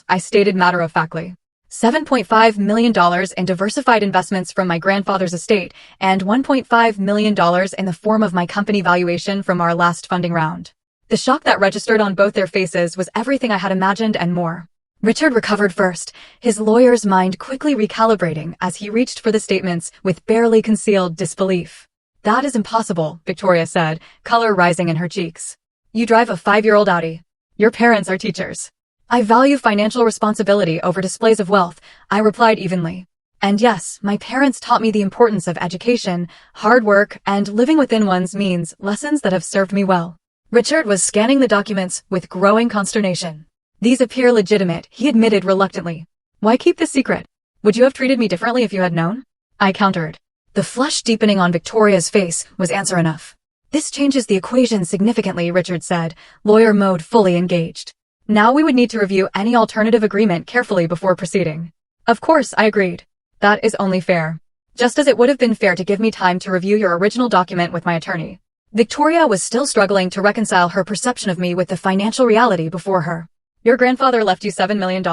I stated matter-of-factly. $7.5 million in diversified investments from my grandfather's estate and $1.5 million in the form of my company valuation from our last funding round. The shock that registered on both their faces was everything I had imagined and more. Richard recovered first, his lawyer's mind quickly recalibrating as he reached for the statements with barely concealed disbelief. That is impossible, Victoria said, color rising in her cheeks. You drive a 5-year-old Audi. Your parents are teachers. I value financial responsibility over displays of wealth, I replied evenly. And yes, my parents taught me the importance of education, hard work, and living within one's means, lessons that have served me well. Richard was scanning the documents with growing consternation. These appear legitimate, he admitted reluctantly. Why keep this secret? Would you have treated me differently if you had known? I countered. The flush deepening on Victoria's face was answer enough. This changes the equation significantly, Richard said, lawyer mode fully engaged. Now we would need to review any alternative agreement carefully before proceeding. Of course, I agreed. That is only fair. Just as it would have been fair to give me time to review your original document with my attorney. Victoria was still struggling to reconcile her perception of me with the financial reality before her. Your grandfather left you $7 million?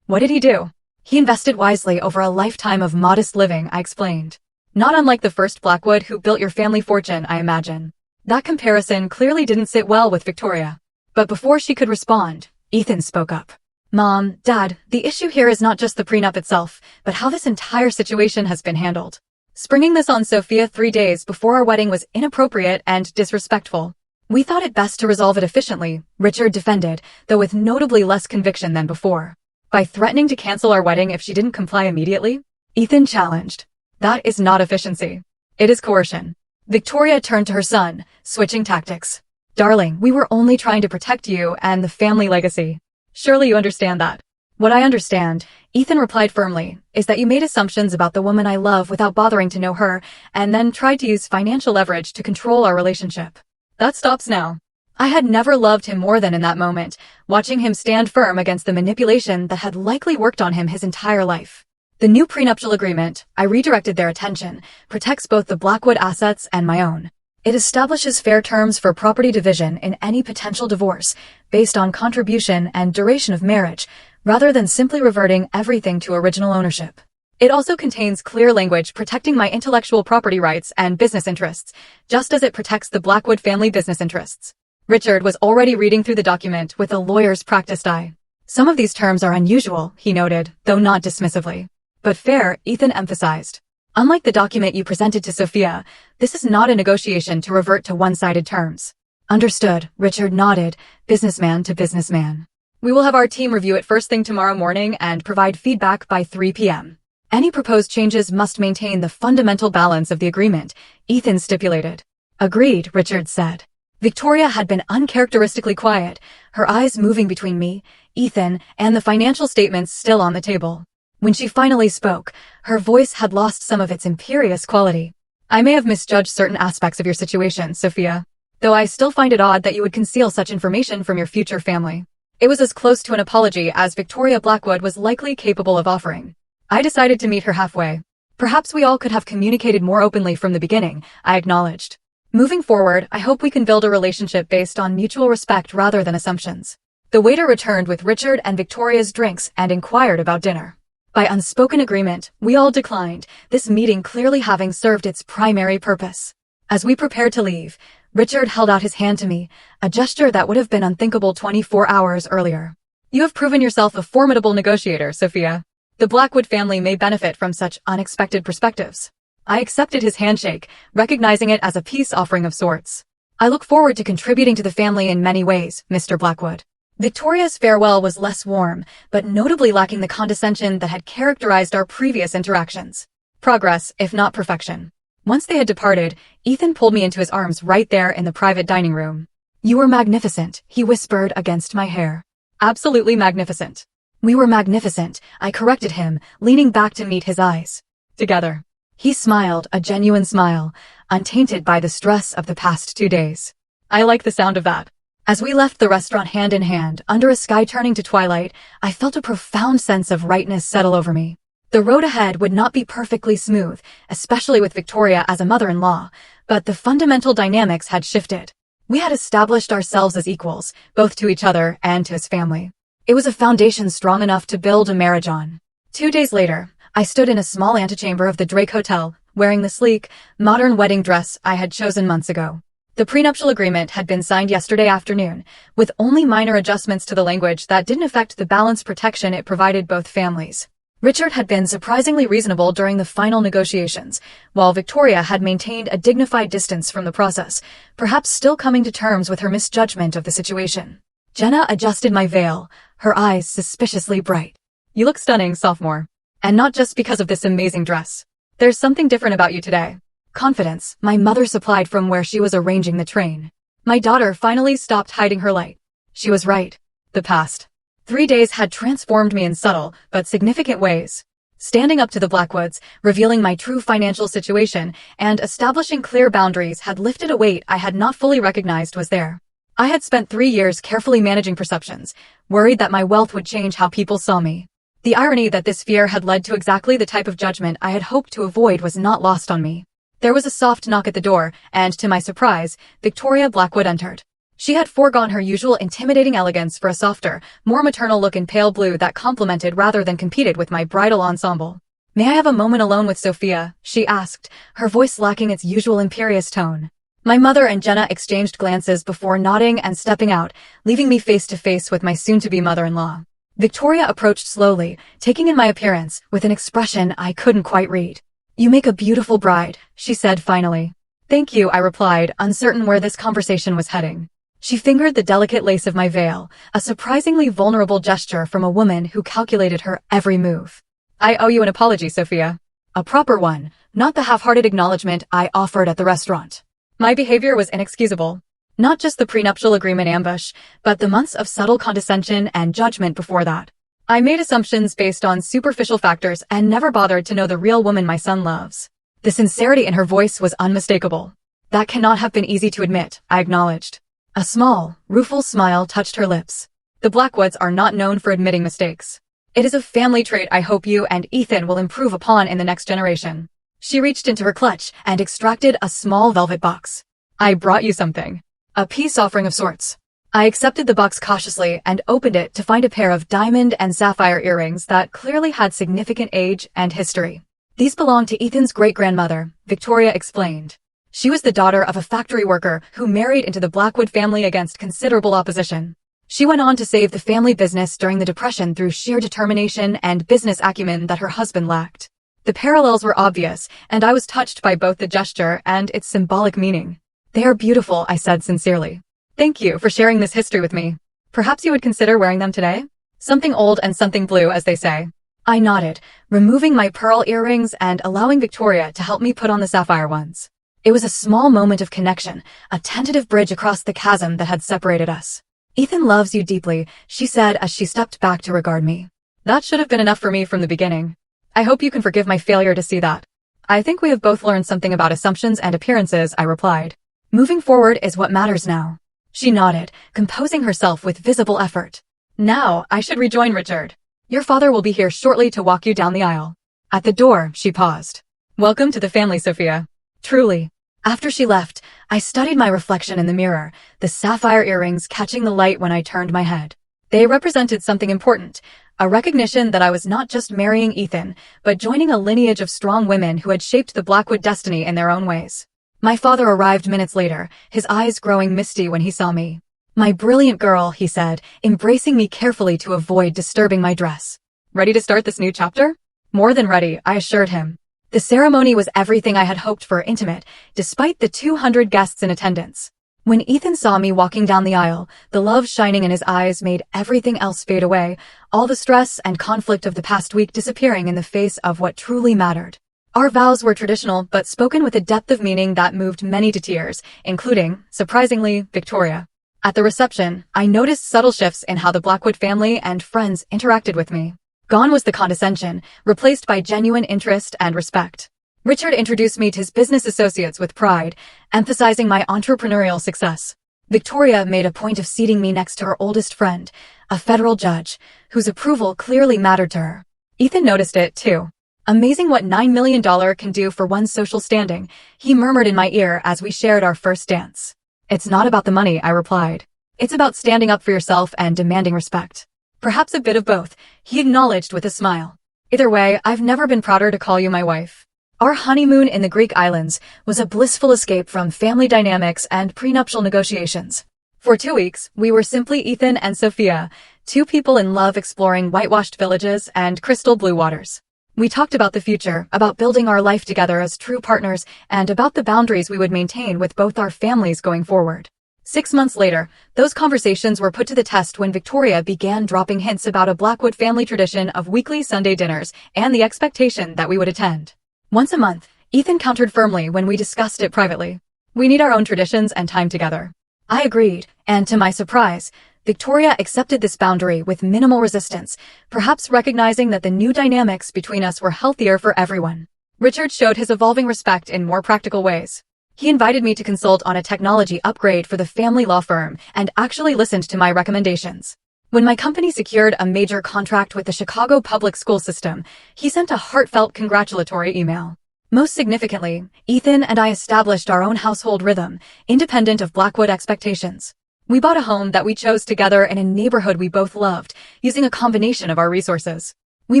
What did he do? He invested wisely over a lifetime of modest living, I explained. Not unlike the first Blackwood who built your family fortune, I imagine. That comparison clearly didn't sit well with Victoria. But before she could respond, Ethan spoke up. Mom, Dad, the issue here is not just the prenup itself, but how this entire situation has been handled. Springing this on Sophia 3 days before our wedding was inappropriate and disrespectful. We thought it best to resolve it efficiently, Richard defended, though with notably less conviction than before. By threatening to cancel our wedding if she didn't comply immediately? Ethan challenged. That is not efficiency. It is coercion. Victoria turned to her son, switching tactics. Darling, we were only trying to protect you and the family legacy. Surely you understand that. What I understand, Ethan replied firmly, is that you made assumptions about the woman I love without bothering to know her, and then tried to use financial leverage to control our relationship. That stops now. I had never loved him more than in that moment, watching him stand firm against the manipulation that had likely worked on him his entire life. The new prenuptial agreement, I redirected their attention, protects both the Blackwood assets and my own. It establishes fair terms for property division in any potential divorce, based on contribution and duration of marriage, rather than simply reverting everything to original ownership. It also contains clear language protecting my intellectual property rights and business interests, just as it protects the Blackwood family business interests. Richard was already reading through the document with a lawyer's practiced eye. Some of these terms are unusual, he noted, though not dismissively. But fair, Ethan emphasized. Unlike the document you presented to Sophia, this is not a negotiation to revert to one-sided terms. Understood, Richard nodded, businessman to businessman. We will have our team review it first thing tomorrow morning and provide feedback by 3 p.m. Any proposed changes must maintain the fundamental balance of the agreement, Ethan stipulated. Agreed, Richard said. Victoria had been uncharacteristically quiet, her eyes moving between me, Ethan, and the financial statements still on the table. When she finally spoke, her voice had lost some of its imperious quality. I may have misjudged certain aspects of your situation, Sophia, though I still find it odd that you would conceal such information from your future family. It was as close to an apology as Victoria Blackwood was likely capable of offering. I decided to meet her halfway. Perhaps we all could have communicated more openly from the beginning, I acknowledged. Moving forward, I hope we can build a relationship based on mutual respect rather than assumptions. The waiter returned with Richard and Victoria's drinks and inquired about dinner. By unspoken agreement, we all declined, this meeting clearly having served its primary purpose. As we prepared to leave, Richard held out his hand to me, a gesture that would have been unthinkable 24 hours earlier. You have proven yourself a formidable negotiator, Sophia. The Blackwood family may benefit from such unexpected perspectives. I accepted his handshake, recognizing it as a peace offering of sorts. I look forward to contributing to the family in many ways, Mr. Blackwood. Victoria's farewell was less warm, but notably lacking the condescension that had characterized our previous interactions. Progress, if not perfection. Once they had departed, Ethan pulled me into his arms right there in the private dining room. You were magnificent, he whispered against my hair. Absolutely magnificent. We were magnificent, I corrected him, leaning back to meet his eyes. Together. He smiled, a genuine smile, untainted by the stress of the past 2 days. I like the sound of that. As we left the restaurant hand in hand, under a sky turning to twilight, I felt a profound sense of rightness settle over me. The road ahead would not be perfectly smooth, especially with Victoria as a mother-in-law, but the fundamental dynamics had shifted. We had established ourselves as equals, both to each other and to his family. It was a foundation strong enough to build a marriage on. 2 days later, I stood in a small antechamber of the Drake Hotel, wearing the sleek, modern wedding dress I had chosen months ago. The prenuptial agreement had been signed yesterday afternoon, with only minor adjustments to the language that didn't affect the balance protection it provided both families. Richard had been surprisingly reasonable during the final negotiations, while Victoria had maintained a dignified distance from the process, perhaps still coming to terms with her misjudgment of the situation. Jenna adjusted my veil, her eyes suspiciously bright. You look stunning, sophomore. And not just because of this amazing dress. There's something different about you today. Confidence, my mother supplied from where she was arranging the train. My daughter finally stopped hiding her light. She was right. The past 3 days had transformed me in subtle but significant ways. Standing up to the Blackwoods, revealing my true financial situation, and establishing clear boundaries had lifted a weight I had not fully recognized was there. I had spent 3 years carefully managing perceptions, worried that my wealth would change how people saw me. The irony that this fear had led to exactly the type of judgment I had hoped to avoid was not lost on me. There was a soft knock at the door, and to my surprise, Victoria Blackwood entered. She had foregone her usual intimidating elegance for a softer, more maternal look in pale blue that complemented rather than competed with my bridal ensemble. "May I have a moment alone with Sophia?" she asked, her voice lacking its usual imperious tone. My mother and Jenna exchanged glances before nodding and stepping out, leaving me face to face with my soon-to-be mother-in-law. Victoria approached slowly, taking in my appearance with an expression I couldn't quite read. "You make a beautiful bride," she said finally. "Thank you," I replied, uncertain where this conversation was heading. She fingered the delicate lace of my veil, a surprisingly vulnerable gesture from a woman who calculated her every move. "I owe you an apology, Sophia. A proper one, not the half-hearted acknowledgement I offered at the restaurant. My behavior was inexcusable. Not just the prenuptial agreement ambush, but the months of subtle condescension and judgment before that. I made assumptions based on superficial factors and never bothered to know the real woman my son loves." The sincerity in her voice was unmistakable. "That cannot have been easy to admit," I acknowledged. A small, rueful smile touched her lips. "The Blackwoods are not known for admitting mistakes. It is a family trait I hope you and Ethan will improve upon in the next generation." She reached into her clutch and extracted a small velvet box. "I brought you something. A peace offering of sorts." I accepted the box cautiously and opened it to find a pair of diamond and sapphire earrings that clearly had significant age and history. "These belonged to Ethan's great-grandmother," Victoria explained. "She was the daughter of a factory worker who married into the Blackwood family against considerable opposition. She went on to save the family business during the Depression through sheer determination and business acumen that her husband lacked." The parallels were obvious, and I was touched by both the gesture and its symbolic meaning. "They are beautiful," I said sincerely. "Thank you for sharing this history with me. Perhaps you would consider wearing them today? Something old and something blue, as they say." I nodded, removing my pearl earrings and allowing Victoria to help me put on the sapphire ones. It was a small moment of connection, a tentative bridge across the chasm that had separated us. "Ethan loves you deeply," she said as she stepped back to regard me. "That should have been enough for me from the beginning. I hope you can forgive my failure to see that." "I think we have both learned something about assumptions and appearances," I replied. "Moving forward is what matters now." She nodded, composing herself with visible effort. "Now, I should rejoin Richard. Your father will be here shortly to walk you down the aisle." At the door, she paused. "Welcome to the family, Sophia." Truly. After she left, I studied my reflection in the mirror, the sapphire earrings catching the light when I turned my head. They represented something important, a recognition that I was not just marrying Ethan, but joining a lineage of strong women who had shaped the Blackwood destiny in their own ways. My father arrived minutes later, his eyes growing misty when he saw me. "My brilliant girl," he said, embracing me carefully to avoid disturbing my dress. "Ready to start this new chapter?" "More than ready," I assured him. The ceremony was everything I had hoped for, intimate, despite the 200 guests in attendance. When Ethan saw me walking down the aisle, the love shining in his eyes made everything else fade away, all the stress and conflict of the past week disappearing in the face of what truly mattered. Our vows were traditional, but spoken with a depth of meaning that moved many to tears, including, surprisingly, Victoria. At the reception, I noticed subtle shifts in how the Blackwood family and friends interacted with me. Gone was the condescension, replaced by genuine interest and respect. Richard introduced me to his business associates with pride, emphasizing my entrepreneurial success. Victoria made a point of seating me next to her oldest friend, a federal judge, whose approval clearly mattered to her. Ethan noticed it, too. "Amazing what $9 million can do for one's social standing," he murmured in my ear as we shared our first dance. "It's not about the money," I replied. "It's about standing up for yourself and demanding respect." "Perhaps a bit of both," he acknowledged with a smile. "Either way, I've never been prouder to call you my wife." Our honeymoon in the Greek islands was a blissful escape from family dynamics and prenuptial negotiations. For 2 weeks, we were simply Ethan and Sophia, two people in love exploring whitewashed villages and crystal blue waters. We talked about the future, about building our life together as true partners, and about the boundaries we would maintain with both our families going forward. 6 months later, those conversations were put to the test when Victoria began dropping hints about a Blackwood family tradition of weekly Sunday dinners and the expectation that we would attend once a month. Ethan countered firmly when we discussed it privately. We need our own traditions and time together. I agreed, and to my surprise, Victoria accepted this boundary with minimal resistance, perhaps recognizing that the new dynamics between us were healthier for everyone. Richard showed his evolving respect in more practical ways. He invited me to consult on a technology upgrade for the family law firm and actually listened to my recommendations. When my company secured a major contract with the Chicago public school system, he sent a heartfelt congratulatory email. Most significantly, Ethan and I established our own household rhythm, independent of Blackwood expectations. We bought a home that we chose together in a neighborhood we both loved, using a combination of our resources. We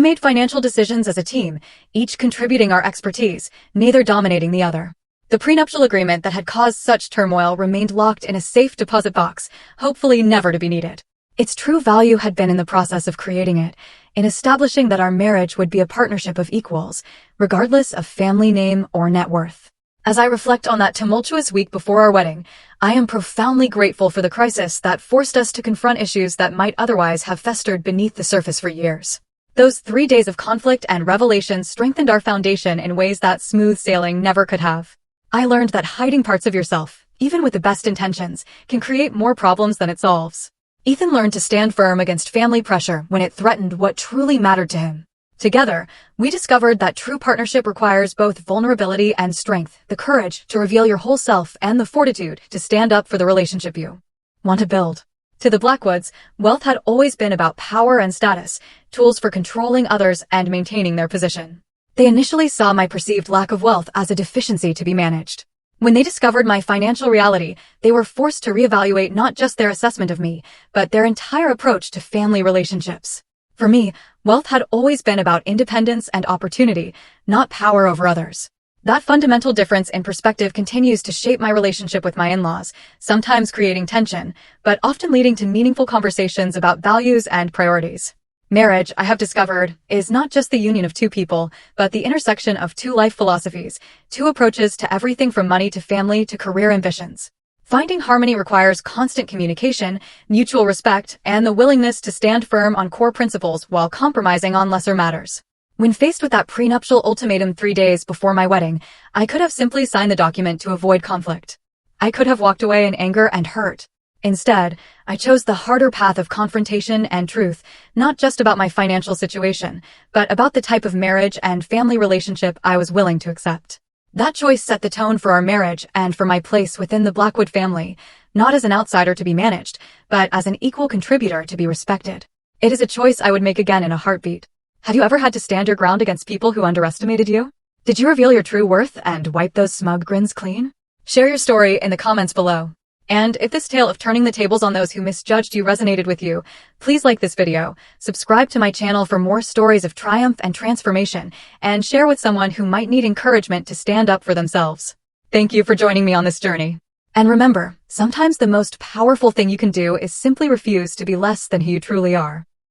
made financial decisions as a team, each contributing our expertise, neither dominating the other. The prenuptial agreement that had caused such turmoil remained locked in a safe deposit box, hopefully never to be needed. Its true value had been in the process of creating it, in establishing that our marriage would be a partnership of equals, regardless of family name or net worth. As I reflect on that tumultuous week before our wedding, I am profoundly grateful for the crisis that forced us to confront issues that might otherwise have festered beneath the surface for years. Those 3 days of conflict and revelation strengthened our foundation in ways that smooth sailing never could have. I learned that hiding parts of yourself, even with the best intentions, can create more problems than it solves. Ethan learned to stand firm against family pressure when it threatened what truly mattered to him. Together, we discovered that true partnership requires both vulnerability and strength, the courage to reveal your whole self and the fortitude to stand up for the relationship you want to build. To the Blackwoods, wealth had always been about power and status, tools for controlling others and maintaining their position. They initially saw my perceived lack of wealth as a deficiency to be managed. When they discovered my financial reality, they were forced to reevaluate not just their assessment of me, but their entire approach to family relationships. For me, wealth had always been about independence and opportunity, not power over others. That fundamental difference in perspective continues to shape my relationship with my in-laws, sometimes creating tension, but often leading to meaningful conversations about values and priorities. Marriage, I have discovered, is not just the union of two people, but the intersection of two life philosophies, two approaches to everything from money to family to career ambitions. Finding harmony requires constant communication, mutual respect, and the willingness to stand firm on core principles while compromising on lesser matters. When faced with that prenuptial ultimatum 3 days before my wedding, I could have simply signed the document to avoid conflict. I could have walked away in anger and hurt. Instead, I chose the harder path of confrontation and truth, not just about my financial situation, but about the type of marriage and family relationship I was willing to accept. That choice set the tone for our marriage and for my place within the Blackwood family, not as an outsider to be managed, but as an equal contributor to be respected. It is a choice I would make again in a heartbeat. Have you ever had to stand your ground against people who underestimated you? Did you reveal your true worth and wipe those smug grins clean? Share your story in the comments below. And if this tale of turning the tables on those who misjudged you resonated with you, please like this video, subscribe to my channel for more stories of triumph and transformation, and share with someone who might need encouragement to stand up for themselves. Thank you for joining me on this journey. And remember, sometimes the most powerful thing you can do is simply refuse to be less than who you truly are.